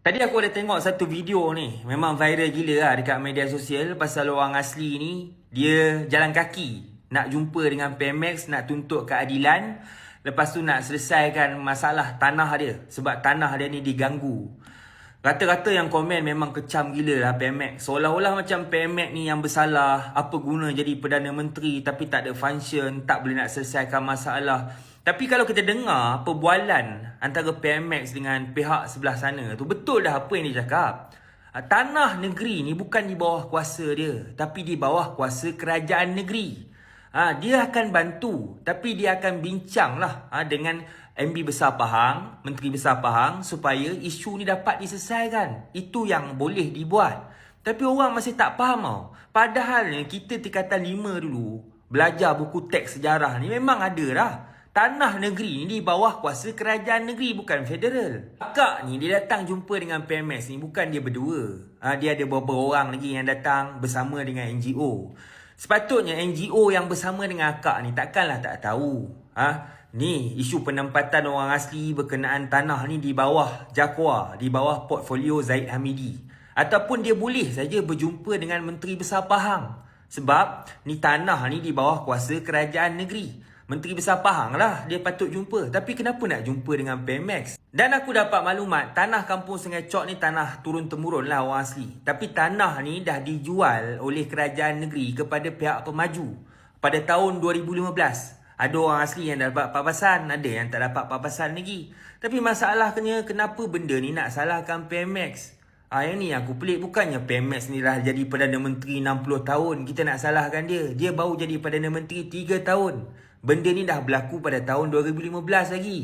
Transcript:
Tadi aku ada tengok satu video ni. Memang viral gila lah dekat media sosial. Pasal orang asli ni, dia jalan kaki nak jumpa dengan Pemex, nak tuntut keadilan. Lepas tu nak selesaikan masalah tanah dia. Sebab tanah dia ni diganggu. Rata-rata yang komen memang kecam gila lah Pemex. Seolah-olah macam Pemex ni yang bersalah. Apa guna jadi Perdana Menteri tapi tak ada function, tak boleh nak selesaikan masalah. Tapi kalau kita dengar perbualan antara Pemex dengan pihak sebelah sana tu, betul dah apa yang dia cakap. Tanah negeri ni bukan di bawah kuasa dia, tapi di bawah kuasa kerajaan negeri. Dia akan bantu, tapi dia akan bincang lah dengan MB Besar Pahang, Menteri Besar Pahang, supaya isu ni dapat diselesaikan. Itu yang boleh dibuat. Tapi orang masih tak faham tau. Padahal kita tingkatan 5 dulu, belajar buku teks sejarah ni memang ada dah. Tanah negeri ni di bawah kuasa kerajaan negeri, bukan federal. Akak ni dia datang jumpa dengan PMS ni bukan dia berdua. Dia ada beberapa orang lagi yang datang bersama dengan NGO. Sepatutnya NGO yang bersama dengan akak ni takkanlah tak tahu. Ni isu penempatan orang asli berkenaan tanah ni di bawah Jakwa, di bawah portfolio Zaid Hamidi. Ataupun dia boleh saja berjumpa dengan Menteri Besar Pahang. Sebab ni tanah ni di bawah kuasa kerajaan negeri. Menteri Besar Pahang lah dia patut jumpa. Tapi kenapa nak jumpa dengan Pemex? Dan aku dapat maklumat, tanah kampung Sungai Cok ni tanah turun-temurun lah orang asli. Tapi tanah ni dah dijual oleh kerajaan negeri kepada pihak pemaju pada tahun 2015. Ada orang asli yang dah dapat papasan, ada yang tak dapat papasan lagi. Tapi masalahnya kenapa benda ni nak salahkan Pemex? Yang ni aku pelik. Bukannya Pemex ni dah jadi Perdana Menteri 60 tahun kita nak salahkan dia. Dia baru jadi Perdana Menteri 3 tahun. Benda ni dah berlaku pada tahun 2015 lagi.